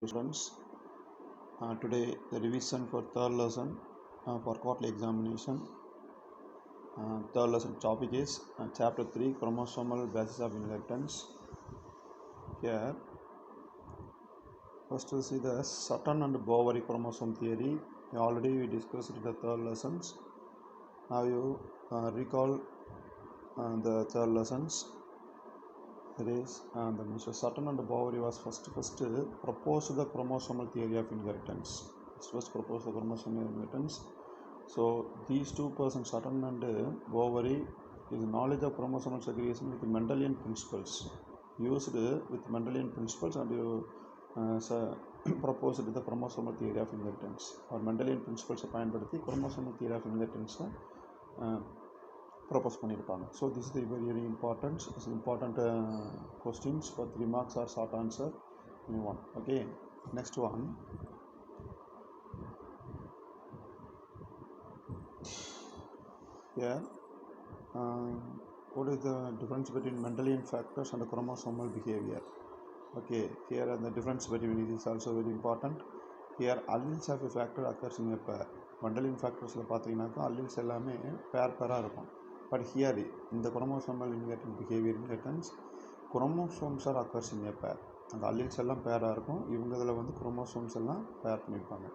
Students, today the revision for third lesson for quarterly examination. Third lesson topic is chapter 3 chromosomal basis of inheritance. Here, first we see the Sutton and Boveri chromosome theory. Already we discussed in the third lessons. Now you recall the third lessons. There is the Mr. Sutton and Boveri was first proposed the chromosomal theory of inheritance. First proposed the chromosomal inheritance. So these two persons, Sutton and Boveri, is knowledge of chromosomal segregation with Mendelian principles. Used with Mendelian principles and you proposed the chromosomal theory of inheritance. Or Mendelian principles பயன்படுத்தி chromosomal theory of inheritance propose பண்ணியிருப்பாங்க. So this is the very important questions for 3 marks or short answer in one. Okay, next one. Here, what is the difference between Mendelian factors and chromosomal behavior? Okay, here the difference between it is also very important. Here alleles of a factor occurs in a pair. Mendelian factors பார்த்தீங்கன்னாக்கா alleles எல்லாமே பேராக இருக்கும். But here in the chromosomal inheritance chromosomes are occurs in a pair. அந்த alleles எல்லாம் பேராக இருக்கும். இவங்க இதில் வந்து chromosomes எல்லாம் பேர் பண்ணியிருப்பாங்க.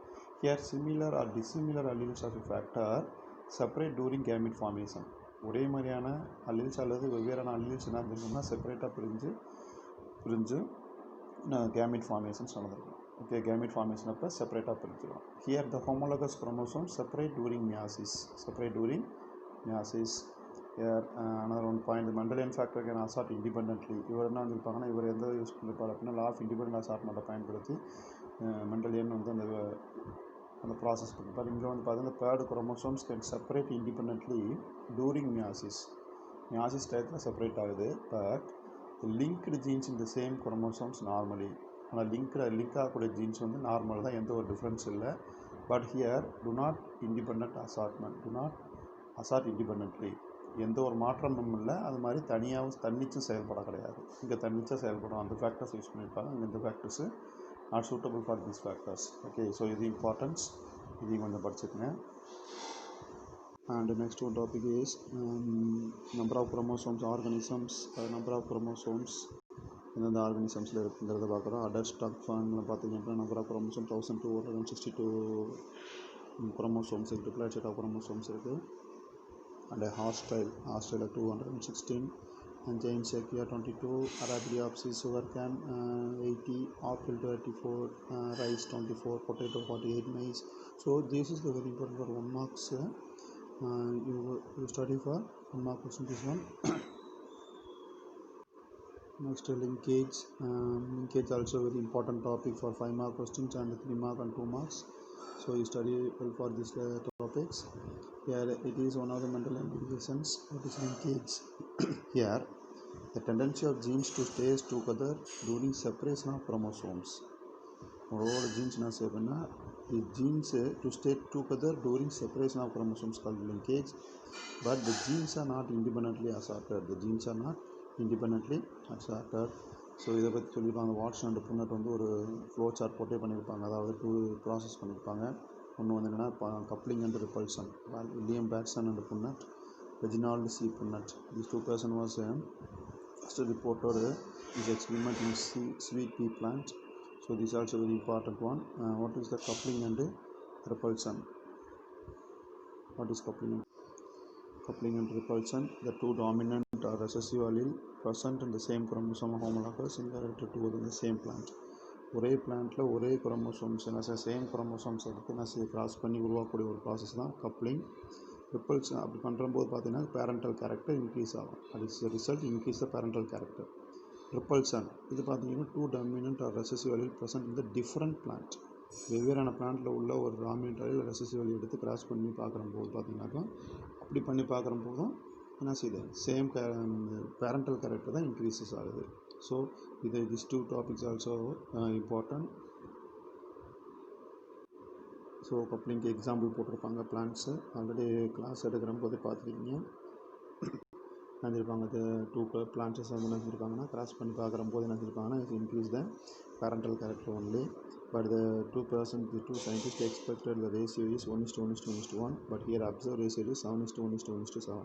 Here similar or dissimilar alleles of a factor separate during gamete formation. ஒரே மாதிரியான alleles அல்லது வெவ்வேறான alleles என்ன இருக்குன்னா செப்பரேட்டாக பிரிஞ்சு gamete formations நடந்திருக்கும். Okay, gamete formation அப்போ செப்பரேட்டாக பிரிஞ்சிடும். Here the homologous chromosomes separate during meiosis. Here another one point, the Mendelian factor can assort independently. இவர் என்ன வந்திருப்பாங்கன்னா இவர் எந்த யூஸ் பண்ணியிருப்பார் அப்படின்னா லா ஆஃப் இண்டிபெண்டன்ட் அசார்ட்மெண்ட்டை பயன்படுத்தி மெண்டலியன் வந்து அந்த ப்ராசஸ் பண்ணியிருப்பார். இங்கே வந்து பார்த்தீங்கன்னா paired chromosomes can separate independently during meiosis டயத்தில் செப்பரேட் ஆகுது. பட் லிங்க்டு ஜீன்ஸ் இந்த சேம் குரோமோசோம்ஸ் நார்மலி, ஆனால் லிங்க் ஆகக்கூடிய ஜீன்ஸ் வந்து நார்மல் தான், எந்த ஒரு டிஃப்ரென்ஸ் இல்லை. But here do not assort independently, எந்த ஒரு மாற்றமும் இல்லை. அது மாதிரி தன்னிச்சும் செயல்பட கிடையாது. இங்கே தன்னிச்சா செயல்படும் அந்த ஃபேக்டர்ஸ் யூஸ் பண்ணியிருப்பாங்க. இங்கே இந்த factors not suitable for these factors. Okay, so இது இம்பார்ட்டன்ஸ், இதையும் கொஞ்சம் படிச்சுக்கங்க. And the next one topic is number of chromosomes organisms. Number of chromosomes எந்தெந்த ஆர்கனிசம்ஸில் இருக்குங்கிறத பார்க்குறோம். அடர் ஸ்டாக் ஃபார்மில் பார்த்தீங்கன்னா நம்பர் ஆஃப் குரோமோசோம்ஸ் 1262 குரோமோசோம்ஸ் இருக்குது, ட்ரிப்ளெட் செட் ஆஃப் குரோமோசோம்ஸ் இருக்குது. And hostile 216, and Jainsekia 22, Arabidopsis sugarcane 80, apple 34, rice 24, potato 48, maize. So this is the very important for 1 marks. You study for 1 mark question this one. Next, linkage also very important topic for 5 mark questions and 3 mark and 2 marks. So you study well for these topics. Here it is one of the Mendelian divisions. What is linkage? Here the tendency of genes to stay together during separation of chromosomes. Moreover, genes na separate, the genes to stay together during separation of chromosomes called linkage. But the genes are not independently assorted. So இதை பற்றி சொல்லியிருப்பாங்க. Watson and புன்னட் வந்து ஒரு flow chart போட்டே பண்ணியிருப்பாங்க. அதாவது 2 process பண்ணியிருப்பாங்க. ஒன்று வந்து என்னென்னா coupling and repulsion. William Bateson and புன்னட், Reginald C புன்னட். These 2 person was first reported this experiment in sweet pea plant. So this is also very important one. What is the coupling and repulsion? What is coupling and repulsion? The 2 dominant or recessive allele present in the same chromosome homologous inherited together in the same plant. ஒரே பிளான்ட்டில் ஒரே chromosomes same chromosomes எடுத்து cross பண்ணி உருவாக்கக்கூடிய ஒரு process தான் coupling. Repulsion அப்படி பண்ணுறம்போது பார்த்தீங்கன்னா parental character increase ஆகும். அது result increase the parental character. Repulsion இது பார்த்தீங்கன்னா 2 dominant or recessive allele present in the different plant. வெவ்வேறான பிளான்ட்டில் உள்ள ஒரு டாமினன்ட் allele ரெசசிவ் allele எடுத்து கிராஸ் பண்ணி பார்க்குறம்போது பார்த்தீங்கன்னாக்கா அப்படி பண்ணி பார்க்குறம்போதும் என்ன செய்யுது, சேம் பேரண்டல் கேரக்டர் தான் இன்க்ரீஸஸ் ஆகுது. So these 2 topics also important. So கப்ளிங்க்கு எக்ஸாம்பிள் போட்டிருப்பாங்க பிளான்ட்ஸு. ஆல்ரெடி கிளாஸ் எடுக்கிற போது பார்த்துருக்கீங்க. நினைச்சிருப்பாங்க 2 பிளான்ட்ஸஸ் வந்து நினைச்சிருப்பாங்கன்னா கிராஸ் பண்ணி பார்க்குற போது நினைச்சிருப்பாங்கன்னா increase the parental character only. But the two scientists expected the ratio is 1:1:1, but here observed ratio is 7:1:7.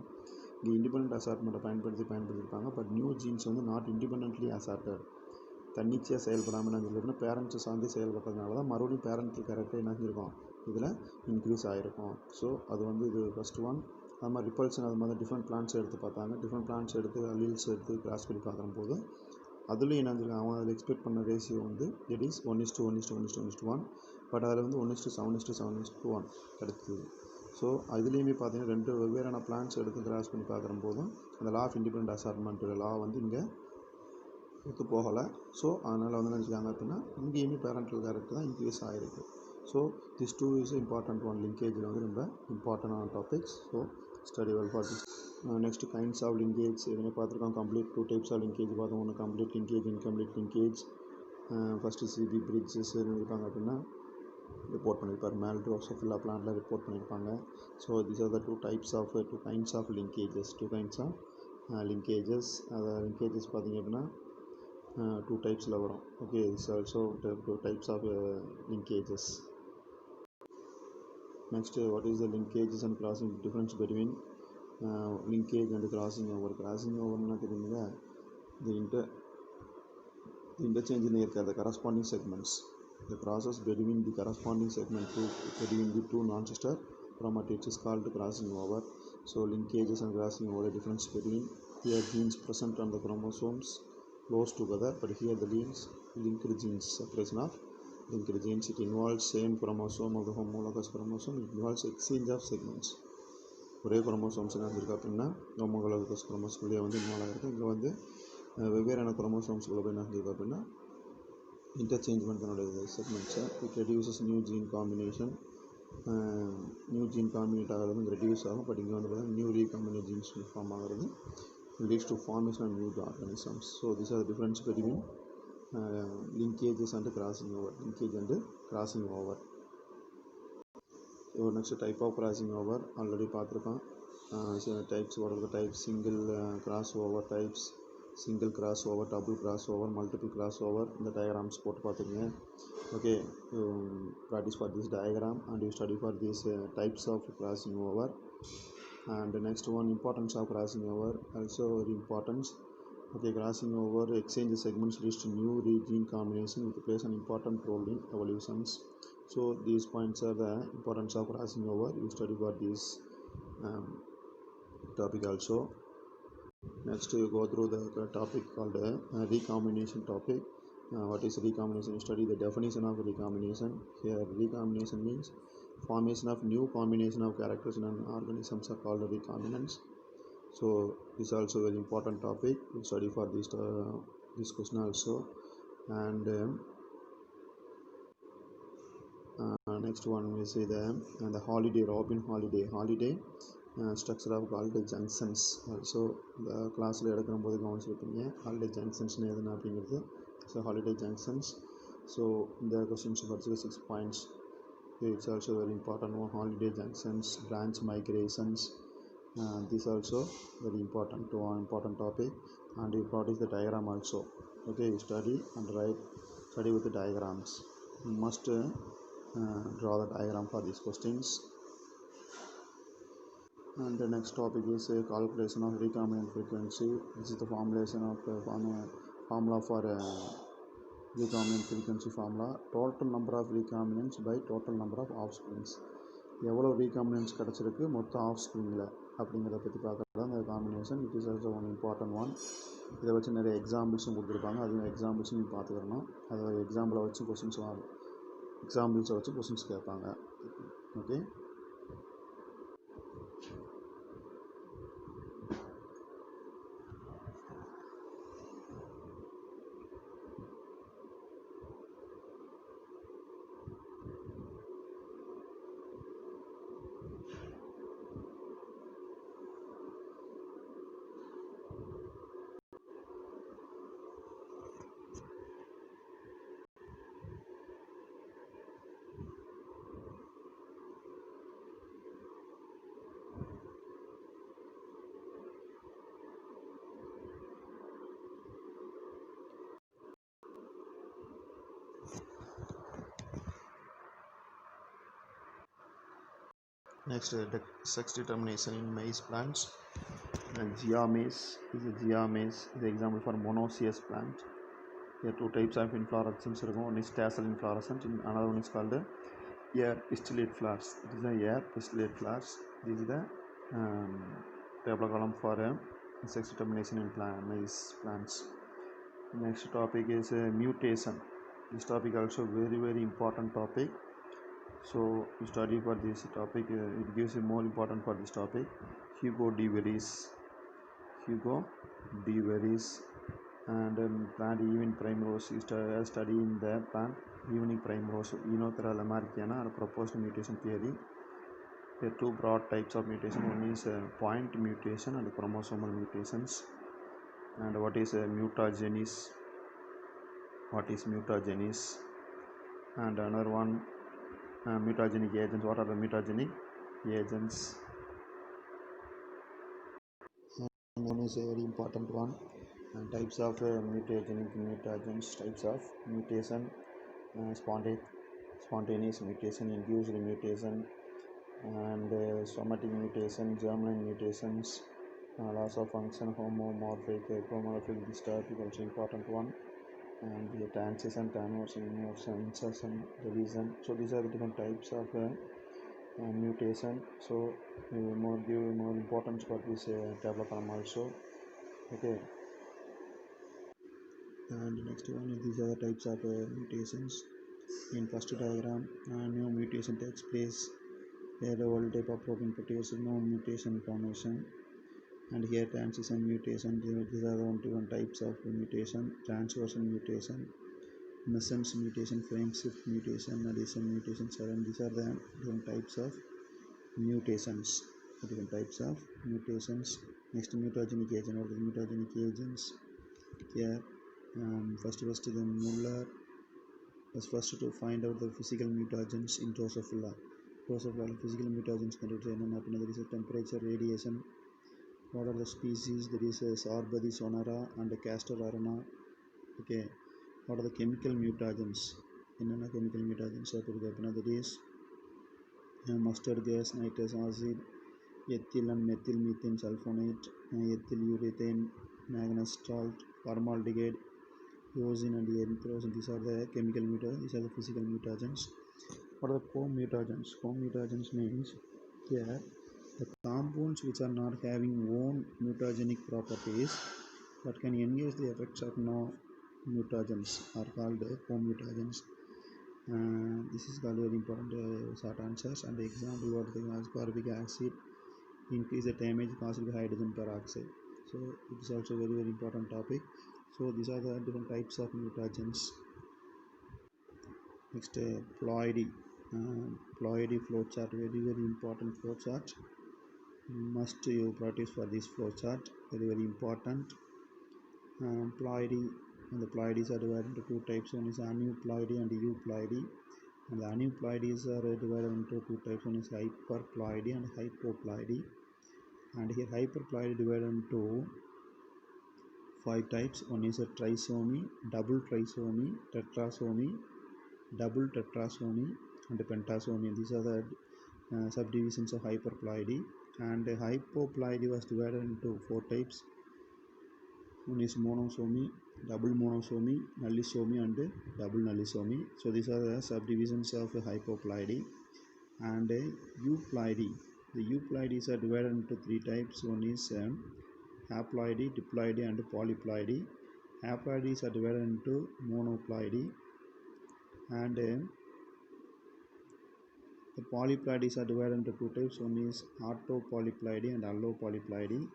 இங்கே இண்டிபெண்ட் அசார்ட்மெண்ட்டை பயன்படுத்தியிருப்பாங்க. பட் நியூ ஜீன்ஸ் வந்து நாட் இண்டிபெண்ட்லி அசார்ட்டட், தன்னிச்சையாக செயல்படாமல் என்ன சொல்லியிருக்கோம், பேரண்ட்ஸை சார்ந்து செயல்பட்டதுனால தான் மறுபடியும் பேரண்டல் கேரக்டர் என்ன செஞ்சுருக்கோம், இதில் இன்க்ரீஸ் ஆகிருக்கும். ஸோ அது வந்து இது ஃபஸ்ட் ஒன். அது மாதிரி ரிப்பல்ஷன் அது மாதிரி டிஃப்ரெண்ட் பிளான்ஸ் எடுத்து பார்த்தாங்க. டிஃப்ரெண்ட் பிளான்ஸ் எடுத்து அலீல்ஸ் எடுத்து கிராஸ் பண்ணி பார்க்குற போது அதுலேயும் என்ன செஞ்சுருக்காங்க, அவங்க அதில் எக்ஸ்பெக்ட் பண்ண ரேஷியோ வந்து இட் இஸ் 1:1:1. பட் அதில் வந்து 1:7:7:1 கிடைச்சிது. ஸோ அதுலேயுமே பார்த்தீங்கன்னா 2 வெவ்வேறான பிளான்ஸ் எடுத்து கிராஸ் பண்ணி பார்க்குற போதும் அந்த லா ஆஃப் இண்டிபெண்டன்ட் அசார்ட்மெண்ட் லா வந்து இங்கே ஒத்து போகலை. ஸோ அதனால் வந்து என்ன செஞ்சுருக்காங்க அப்படின்னா இங்கேயுமே பேரண்டல் கேரக்டர் தான் இன்க்ரீஸ் ஆகிருக்கு. So this two is important one. லிங்கேஜில் வந்து ரொம்ப இம்பார்ட்டண்டான topics. So study well for this. Next kinds of linkage எதுவுமே பார்த்துருக்கோம். கம்ப்ளீட் 2 டைப்ஸ் ஆஃப் லிங்கேஜ் பார்த்தோம். ஒன்று complete linkage, incomplete linkage. First C B bridges இருப்பாங்க அப்படின்னா ரிப்போர்ட் பண்ணியிருப்பார். மேல் ட்ரோசோஃபில்லா பிளான்ட்டில் ரிப்போர்ட் பண்ணியிருப்பாங்க. So these are the two kinds of linkages. அதை லிங்கேஜஸ் பார்த்திங்க அப்படின்னா 2 டைப்ஸில் வரும். Okay, it's also 2 types of linkages. Next, what is the linkages and crossing, difference between linkage and crossing over. Crossing over na theriyunga, the interchange in the corresponding segments, the crosses between the corresponding segment between the two non-sister chromatids is called crossing over. So linkages and crossing over, a difference between here genes present on the chromosomes close together, but here the linked genes, separation of linked genes, it involves same chromosome of the homologous chromosome, it involves exchange of segments. ஒரே chromosomes என்ன இருக்குது அப்படின்னா homologous குரோமோசோம்லேயே வந்து involve ஆகிருக்கு. இங்கே வந்து வெவ்வேறான குரோமோசோம்ஸ்குள்ளே போய் என்ன செஞ்சுருக்கு அப்படின்னா இன்டர்சேஞ்ச் பண்ணி தன்னுடைய செக்மெண்ட்ஸை. It reduces new gene combination. New gene combinate ஆகிறது வந்து ரெடியூஸ் ஆகும். பட் இங்கே வந்து பார்த்தீங்கன்னா நியூ ரீகாம்பினேட் ஜீன்ஸ் ஃபார்ம் ஆகிறது leads to formation of new organisms. So these are the difference between linkages and crossing over. Linkage and crossing over. So next type of crossing over already பார்த்துருக்கோம். types, what are the types? Single crossover types, single crossover, double crossover, multiple crossover. இந்த diagrams போட்டு பார்த்துங்க. Okay, practice for this diagram and you study for these types of crossing over. And the next one, importance of crossing over, also very important. Okay, crossing over exchange segments leads to new gene combination which plays an important role in evolutions. So these points are the importance of crossing over. You study for this topic also. Next you go through the topic called recombination topic. What is recombination? You study the definition of recombination. Here recombination means formation of new combination of characters in an organisms are called recombinants. So this is also very important topic. We study for this question also. And next one we see the holiday, Robin holiday structure of holiday junctions. Also the classல எடுக்கும் போது கவனிச்சிருப்பீங்க holiday junctions எதுனா அப்படிங்கிறது. So holiday junctions. So the questions for 6 points. It's also very important one. Holiday junctions, branch migrations, this also very important topic. And you practice the diagram also. Okay, you study and study with the diagrams. You must draw the diagram for these questions. And the next topic is calculation of recombinant frequency. This is the formulation of formula for recombinant frequency formula. Total number of recombinants by total number of offsprings. எவ்வளோ ரீகாம்பினன்ஸ் கிடச்சிருக்கு மொத்த ஆஃப்ஸ்ப்ரிங்கில் அப்படிங்கிறத பற்றி பார்க்குறது தான் இந்த combination. It is also one important one. இதை வச்சு நிறைய எக்ஸாம்பிள்ஸும் கொடுத்துருப்பாங்க. அதுவும் எக்ஸாம்பிள்ஸும் நீங்கள் பார்த்துக்கிறணும். அதை எக்ஸாம்பிளை வச்சு எக்ஸாம்பிள்ஸை வச்சு கொஸ்டின்ஸ் கேட்பாங்க. Okay, Next, sex determination in maize plants. Gia maize is a Gia maize is the example for monoecious plant. There are two types of inflorescence. One is tassel inflorescence, and another one is called air pistillate flowers. This is the air pistillate flowers. This is the table column for sex determination in maize plants. Next topic is mutation. This topic also very important topic. So you study for this topic. It gives you more important for this topic. Hugo de Vries, and plant evening primrose. Study in the plant evening primrose. Oenothera lamarckiana are proposed mutation theory. There are two broad types of mutation. One is point mutation and chromosomal mutations. And what is mutagenes? And another one, mutagenic agents. What are the mutagenic agents? And one is a very important one. And types of mutagens, types of mutation, spontaneous mutation, induced mutation, and somatic mutation, germline mutations, loss of function, homomorphic, ecomorphic. This topic also important one. And the transition, transversion, inversion, insertion, revision. So these are the different types of mutation. So give more importance for this table column also. Okay. And next one is these are the types of mutations. In first diagram, new mutation takes place. Here the old type of protein produces no mutation formation. And here transition mutation. These are the different types of mutation. Transversion mutation, messenger mutation, frame shift mutation, addition mutation, and these are the different types of mutations. Next, mutagenic agent. What are the mutagenic agents? Here, first the Muller was first to find out the physical mutagens in Drosophila. Physical mutagens there is a temperature, radiation. What are the species? There is Sarbadi sonara and Castor arana. Okay. What are the chemical mutagens? Chemical mutagens that is mustard gas, nitrous acid, ethyl and methyl methane sulfonate, ethyl urethane, manganese salt, formaldehyde, eosin and erythrosin. These are the chemical mutagens. These are the physical mutagens. What are the co-mutagens? Co-mutagens means here the compounds which are not having own mutagenic properties but can engage the effects of no mutagens are called co-mutagens. This is called very important short answers. And the example, what the ascorbic acid increase the damage caused by hydrogen peroxide. So it is also very important topic. So these are the different types of mutagens. Next, ploidy flow chart, very important flow chart. Must you practice for this flow chart, very important. Ploidy, and the ploidies are divided into two types. One is aneuploidy and euploidy. And the aneuploidies are divided into two types. One is hyperploidy and hypoploidy. And here hyperploidy divided into 5 types. One is a trisomy, double trisomy, tetrasomy, double tetrasomy, and pentasomy. These are the subdivisions of hyperploidy. And hypoploidy was divided into 4 types. One is monosomy, double monosomy, nullisomy, and double nullisomy. So these are the subdivisions of hypoploidy. And euploidy. The euploidies are divided into 3 types. One is haploidy, diploidy, and polyploidy. Haploidies are divided into monoploidy. And the polyploidies are divided into 2 types. One is autopolyploidy and allopolyploidy.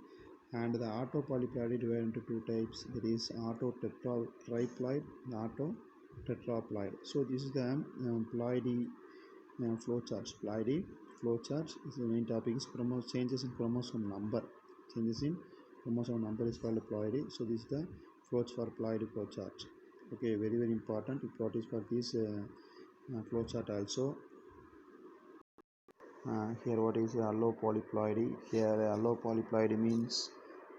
And the autopolyploidy divided into 2 types. There is autotetraploid and autotetraploid. So this is the ploidy flow charts. Ploidy flow charts is the main topic. Is changes in chromosome number. Changes in chromosome number is called ploidy. So this is the flows for ploidy flow chart. Okay, very important. You practice for this flow chart also. Here what is allopolyploidy? Here allopolyploidy means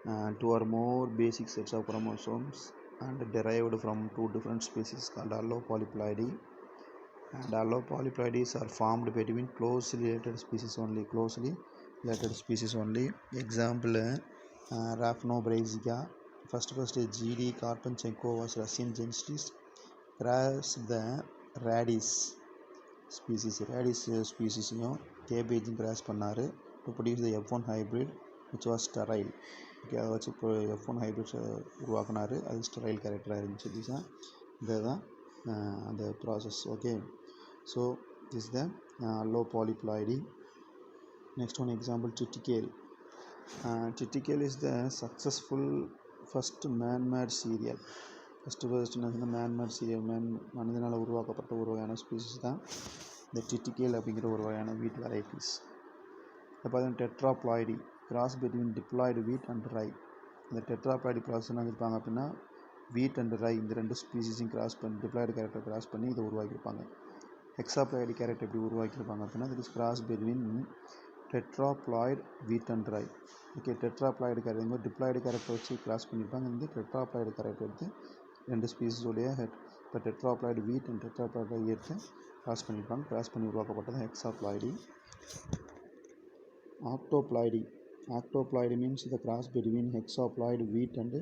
2 or more basic sets of chromosomes and derived from 2 different species called allopolyploidy. and allopolyploidies are formed between closely related species only. Example, Rapnobrazica. First GD Karponchenko was Russian geneticist, crossed the Radis species cabbage cross பண்ணாரு to produce the F1 hybrid which was sterile. Okay, அதை வச்சு இப்போ F1 hybrid உருவாக்குனாரு. அது sterile கேரக்டராக இருந்துச்சு. இதுதான் அந்த process. Okay, so this the allopolyploidy. Next one example, triticale. Triticale is the successful first man-made cereal. First man-made cereal, மனிதனால் உருவாக்கப்பட்ட ஒரு வகையான ஸ்பீசிஸ் தான் இந்த triticale அப்படிங்கிற ஒரு வகையான வீட் வெரைட்டிஸ். இப்போ பார்த்தீங்கன்னா டெட்ராப்ளாய்டி, கிராஸ் பிட்வீன் டிப்ளாய்டு வீட் அண்ட் ரை. இந்த டெட்ராப்ளாய்டி ப்ராசஸ் என்ன இருப்பாங்க அப்படின்னா வீட் அண்ட் ரை இந்த ரெண்டு ஸ்பீசிஸையும் கிராஸ் பண்ணி டிப்ளாய்டு கேரக்டர் கிராஸ் பண்ணி இதை உருவாக்கியிருப்பாங்க. ஹெக்ஸாப்ளாய்டு கேரக்டர் எப்படி உருவாக்கியிருப்பாங்க அப்படின்னா it is cross between tetraploid wheat and rye. Okay, tetraploid character diploid character வச்சு கிராஸ் பண்ணியிருப்பாங்க. இந்த டெட்ராப்ளாய்டு கேரக்டர் எடுத்து ரெண்டு ஸ்பீசிஸோடைய இப்போ டெட்ராப்ளாய்டு வீட் அண்ட் டெட்ராப்ளாய்டு ரை எடுத்து கிராஸ் பண்ணியிருப்பாங்க. கிராஸ் பண்ணி உருவாக்கப்பட்டது ஹெக்ஸாப்ளாய்டி. Octoploidy means the cross between hexaploid wheat and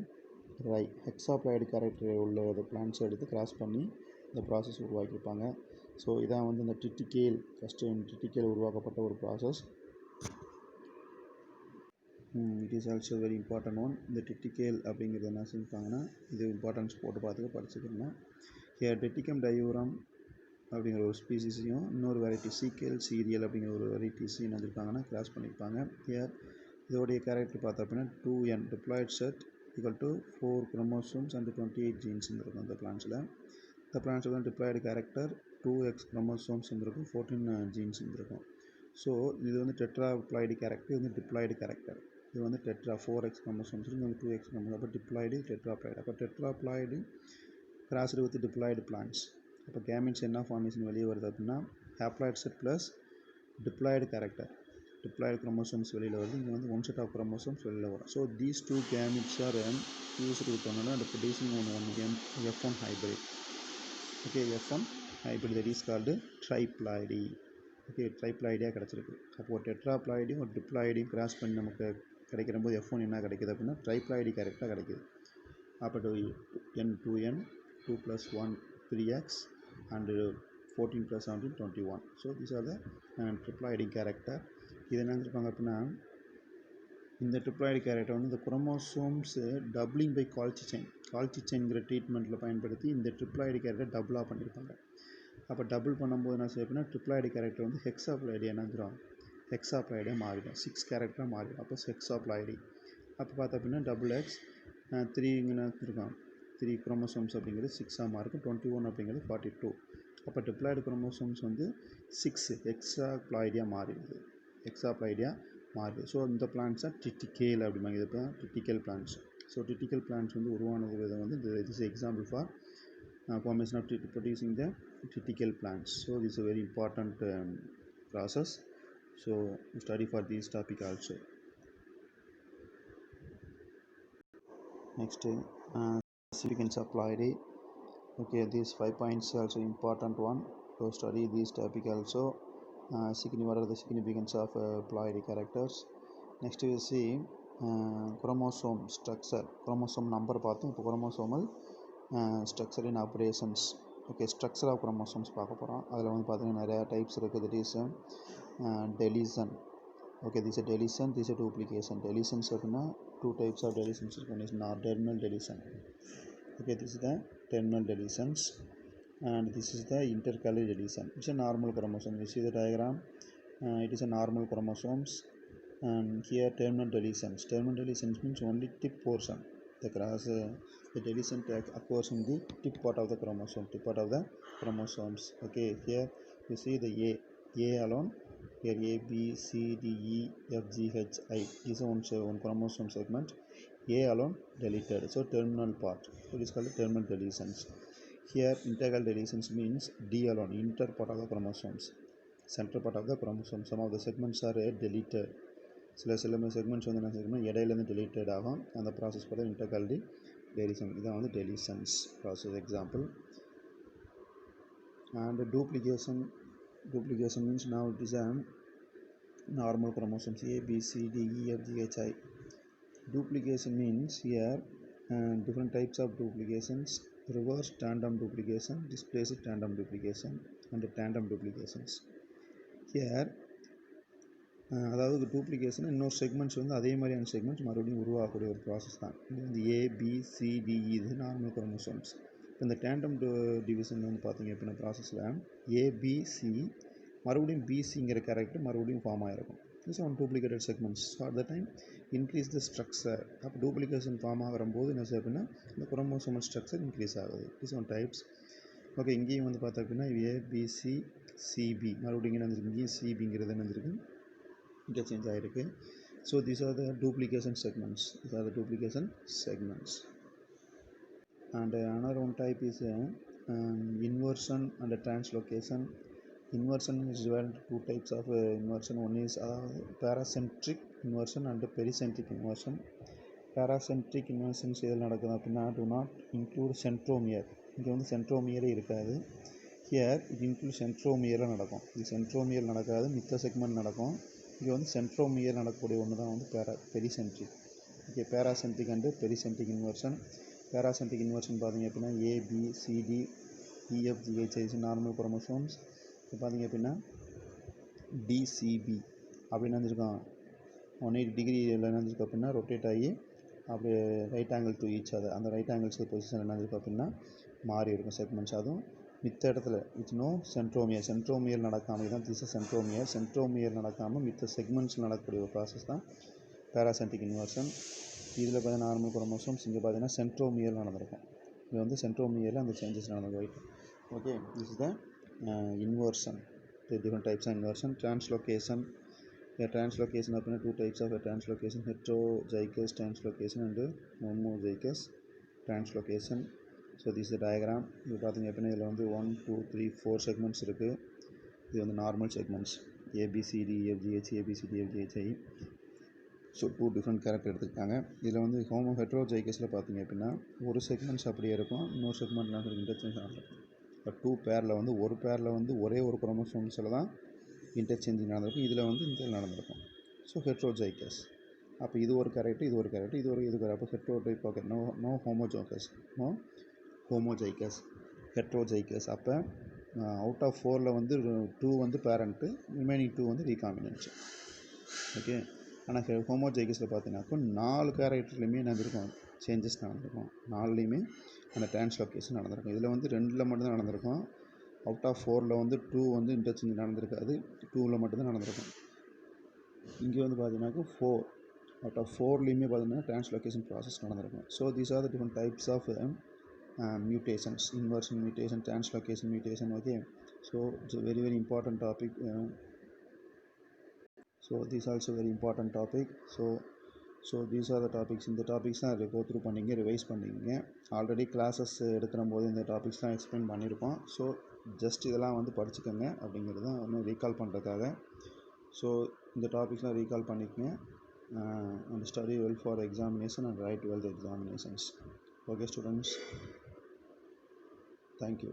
rye. Hexaploid character உள்ள பிளான்ட்ஸ் எடுத்து கிராஸ் பண்ணி இந்த ப்ராசஸ் உருவாக்கியிருப்பாங்க. ஸோ இதான் வந்து இந்த triticale, ஃபஸ்ட்டு triticale உருவாக்கப்பட்ட ஒரு process. It is also very important one. இந்த triticale அப்படிங்கிறது என்ன செஞ்சுருப்பாங்கன்னா இது இம்பார்ட்டன்ஸ் போட்டு படிச்சுக்கணும். ஹியர் Triticum diurum அப்படிங்கிற ஒரு ஸ்பீசிஸையும் இன்னொரு வெரைட்டி சீக்கேல் சீரியல் அப்படிங்கிற ஒரு வெரைட்டிஸையும் என்ன செஞ்சுருப்பாங்கன்னா கிராஸ் பண்ணியிருப்பாங்க. ஹியர் இதோடைய கேரக்டர் பார்த்தோம் அப்படின்னா 2n diploid set equal to 4 chromosomes and 28 jeans இருக்கும் அந்த பிளான்ஸில். இந்த பிளான்ஸில் வந்து டிப்ளாய்டு கேரக்டர் 2x குரோமோசோம்ஸ் இருக்கும், 14 ஜீன்ஸ் இருக்கும். ஸோ இது வந்து டெட்ராப்ளாய்டு கேரக்டர், இது வந்து டிப்ளாய்டு கேரக்டர். இது வந்து டெட்ரா 4x குரோமோசோம்ஸ் இது வந்து 2x குரோமோசோம். அப்போ டிப்ளாய்டு டெட்ராப்ளாய்டு. அப்போ டெட்ராப்ளாய்டு கிராஸ்டு வித் டிப்ளாய்டு பிளான்ட்ஸ். அப்போ கேமிட்ஸ் என்ன ஃபார்மேஷன் வெளியே வருது அப்படின்னா haploid set plus diploid character, diploid chromosomes வெளியில் வருது. இங்கே வந்து ஒன் செட் ஆஃப் குரோமோசோம்ஸ் வெளியில் வரும். So these two gametes are fused with one another and producing one F1 hybrid. Okay, F1 hybrid that is called triploidy. Okay, ட்ரைப்ளாய்டியாக கிடச்சிருக்கு. அப்போது டெட்ராப்ளாய்டையும் ஒரு டிப்ளாய்டையும் கிராஸ் பண்ணி நமக்கு கிடைக்கிற போது F1 என்ன கிடைக்கிது அப்படின்னா ட்ரைப்ளாய்டி கேரக்டராக கிடைக்கிது. அப்போ N2N 2 + 1 3x and 14 + 17 21. So these are the triploidy character. இது என்ன இருப்பாங்க அப்படின்னா இந்த ட்ரிப்ளாய்டு கேரக்டர் வந்து இந்த குரோமோசோம்ஸு டபுளிங் பை கால்சிச்சைன்கிற ட்ரீட்மெண்ட்டில் பயன்படுத்தி இந்த ட்ரிப்ளாய்டு கேரக்டர் டபுளாக பண்ணியிருப்பாங்க. அப்போ டபுள் பண்ணும்போது என்ன செய்ய அப்படின்னா ட்ரிப்ளாய்டு கேரக்டர் வந்து ஹெக்ஸாப்ளாய்டு என்னங்கிறோம் ஹெக்ஸாப்ளாய்டாக மாறிடும், 6 கேரக்டராக மாறிடும். அப்போ ஹெக்ஸாப்ளாய்டி. அப்போ பார்த்தா அப்படின்னா $x 3 இங்கே இருக்கும் 3 குரோமோசோம்ஸ் அப்படிங்கிறது 6ஆக மாறும், 21 அப்படிங்கிறது 42. அப்போ டிப்ளாய்டு குரோமோசோம்ஸ் வந்து 6 ஹெக்ஸாப்ளாய்டியாக மாறிடுது. ஸோ இந்த பிளான்ட்ஸை triticale அப்படிம்பாங்க. இது இப்போ triticale plants. So triticale plants வந்து உருவானது விதம் வந்து this is example for formation of producing the triticale plants. So this is a very important process. So study for this topic also. Next significance of ploidy. Okay, these 5 points also important one. So study this topic also. What are the significance of ploidy characters? Next we see chromosome structure, chromosome number பார்த்தோம். இப்போ chromosomal structure in operations. Okay, structure of chromosomes பார்க்க போகிறோம். அதில் வந்து பார்த்தீங்கன்னா நிறையா types இருக்குது. That is deletion. Okay, this is deletion, this is duplication. Deletions அப்படின்னா 2 types of deletions இருக்குது. terminal deletion. Okay, this is the terminal deletions and this is the intercalary deletion. It's a normal chromosome. You see the diagram. It is a normal chromosomes and here terminal deletions. Terminal deletions means only tip portion. The deletion occurs in the tip part of the chromosomes. Okay, here you see the A alone. Here A, B, C, D, E, F, G, H, I. This is one chromosome segment. A alone deleted. So terminal part. So it is called terminal deletions. Here integral deletions means D alone, inter part of the chromosomes, center part of the chromosome. Some of the segments are deleted. சில segments வந்து என்ன செய்யணும் இடையிலேருந்து deleted ஆகும். அந்த process பார்த்தா இன்டர்கல் deletion. இதான் வந்து deletions process. Example And duplication means now it is a normal chromosomes A, B, C, D, E, F, G, H, I. Duplication means here different types of duplications: reverse tandem duplication, displaced tandem duplication, and tandem duplications. Here அதாவது duplication இன்னொரு segments வந்து அதே மாதிரியான segments மறுபடியும் உருவாக்கக்கூடிய ஒரு process தான். இது வந்து ABCDE இது நார்மல் குரோமோசோம்ஸ். இப்போ இந்த டேண்டம் டிவிஷன் வந்து பார்த்தீங்க அப்படின்னா ப்ராசஸில் ABC மறுபடியும் BCங்கிற கேரக்டர் மறுபடியும் ஃபார்ம் ஆகிருக்கும். It's one duplicated segments. So at the time increase the structure. அப்போ டூப்ளிகேஷன் ஃபார்ம் ஆகிற போது என்ன செய்ய அப்படின்னா இந்த குரோமோசோமல் ஸ்ட்ரக்சர் இன்க்ரீஸ் ஆகுது. It's one types. ஓகே, இங்கேயும் வந்து பார்த்தா அப்படின்னா ABCCB மறுபடியும் என்ன வந்துருக்கு, இங்கேயும் CBங்கிறது என்ன வந்துருக்கு, interchange ஆகிருக்கு. So these are the duplication segments. And another one type is inversion and translocation. Inversion is divided into two types of inversion. One is paracentric inversion and pericentric inversion. Paracentric inversions எதில் நடக்குது அப்படின்னா do not include centromere. இங்கே வந்து சென்ட்ரோமியரே இருக்காது. Here இது include சென்ட்ரோமியரில் நடக்கும். இது centromere நடக்காது, மித்த செக்மெண்ட் நடக்கும். இங்கே வந்து சென்ட்ரோமியர் நடக்கக்கூடிய ஒன்று தான் வந்து pericentric. Okay, paracentric and pericentric inversion. Paracentric inversion பார்த்தீங்க அப்படின்னா ABCDEFGH நார்மல் குரோமோசோம்ஸ். இப்போ பார்த்தீங்க அப்படின்னா DCB அப்படின்னு வந்துருக்கான் 180 டிகிரி என்ன இருந்திருக்கு அப்படின்னா ரொட்டேட் ஆகி அப்படியே right angle to each other. அந்த ரைட் ஆங்கிள்ஸ் பொசிஷன் என்ன இருக்குது அப்படின்னா மாறி இருக்கும் செக்மெண்ட்ஸ். அதுவும் மித்த இடத்துல வித் நோ சென்ட்ரோமியர் நடக்காமல் தான் திஸ் சென்ட்ரோமியர் நடக்காமல் மித்த செக்மெண்ட்ஸில் நடக்கக்கூடிய ஒரு ப்ராசஸ் தான் பேராசென்ட்ரிக் இன்வர்ஷன். இதில் பார்த்தீங்கன்னா நார்மல் குரோமோசோம்ஸ், இங்கே பார்த்தீங்கன்னா சென்ட்ரோமியர் நடந்திருக்கும். இது வந்து சென்ட்ரோமியரில் அந்த சேஞ்சஸ் நடந்திருக்கும். Okay, this is the inversion. Different types of inversion. Translocation. Translocation அப்படின்னா two types of translocation: heterozygous translocation and homozygous translocation. So this the diagram. இது பார்த்திங்க அப்படின்னா இதில் வந்து 1 2 3 4 செக்மெண்ட்ஸ் இருக்குது. இது வந்து normal segments ABCDEFGH, ABCDEFGHI. So 2 different character எடுத்துக்கிட்டாங்க. இதில் வந்து ஹெட்ரோஜைகஸில் பார்த்திங்க அப்படின்னா ஒரு செக்மெண்ட்ஸ் அப்படியே இருக்கும், இன்னொரு செக்மெண்ட்லாம் இன்டர்சேஞ்ச் நடந்திருக்கும். இப்போ 2 பேரில் வந்து ஒரு பேரில் வந்து ஒரே ஒரு குரோமோசோம்ஸில் தான் இன்டர்சேஞ்சிங் நடந்திருக்கும். இதில் வந்து இந்த நடந்திருக்கும். ஸோ ஹெட்ரோஜைகஸ். அப்போ இது ஒரு கேரக்டர், இது ஒரு கேரக்டர், இது ஒரு அப்போ ஹெட்ரோடைப். Okay, no ஹோமோஜைகஸ், ஹெட்ரோஜைகஸ். அப்போ அவுட் ஆஃப் 4ல் வந்து 2 வந்து பேரண்ட்டு, ரிமைனிங் 2 வந்து ரீகாம்பினன்ட். ஓகே, ஆனால் ஹோமோஜைகஸில் பார்த்தீங்கன்னாக்கா 4 கேரக்டர்லையுமே நடந்திருக்கும், சேஞ்சஸ் நடந்திருக்கும். 4லேயுமே அந்த டிரான்ஸ்லோகேஷன் நடந்திருக்கும். இதில் வந்து 2ல் மட்டும்தான் நடந்திருக்கும். அவுட் ஆஃப் 4ல் வந்து 2 வந்து இன்டர்சேஞ்ச் நடந்திருக்காது, 2ல் மட்டும்தான் நடந்திருக்கும். இங்கே வந்து பார்த்தீங்கன்னாக்கா 4 அவுட் ஆஃப் 4லேயுமே பார்த்தீங்கன்னா டிரான்ஸ்லோகேஷன் ப்ராசஸ் நடந்திருக்கும். So these are the different types of mutations: inversion mutation, translocation mutation. Okay, so it's a very important topic. So this also very important topic. So these are the topics. இந்த டாபிக்ஸ்லாம் go through பண்ணிங்க, revise பண்ணிங்க. Already classes எடுக்கிற போது இந்த டாபிக்ஸ்லாம் explain பண்ணியிருப்போம். So just இதெல்லாம் வந்து படிச்சுக்கோங்க அப்படிங்கிறது தான் ஒன்று ரீகால் பண்ணுறதுக்காக. ஸோ இந்த டாபிக்ஸ்லாம் ரீகால் பண்ணிக்கங்க and study well for examination and write well the examinations. Okay students, thank you.